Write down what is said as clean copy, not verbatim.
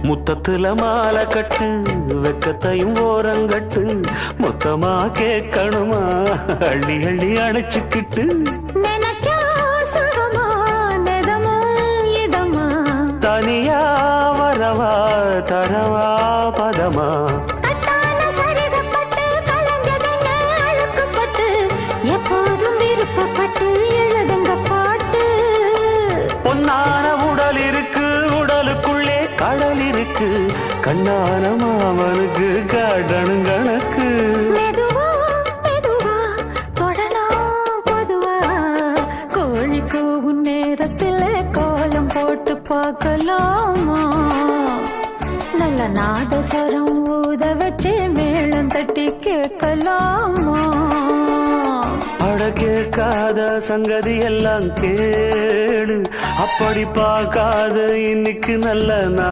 முத்தத்துல மாலை கட்டு வெக்கத்தையும் ஓரங்கட்டு மொத்தமா கேட்கணுமா அள்ளி அள்ளி அணைச்சுக்கிட்டு தனியா வரவா தரவா பதமா எப்போதும் விருப்பப்பட்டு எழுதுங்க பாட்டு பொன்னான உடல் இருக்கு உடலுக்குள்ளே கடல் இருக்கு கண்ணான மாமனுக்கு காடணும் கணக்கு மெதுவா மெதுவா தொடலாம் பொதுவா கோழி கூவும் நேரத்தில் கோலம் போட்டு பார்க்கலாமா நல்ல நாதஸ்வரம் ஊத வச்சு மேளம் தட்டி கேட்கலாமா அட கேட்காத சங்கதி எல்லாம் கேடு அப்படி பார்க்காத இன்னைக்கு நல்ல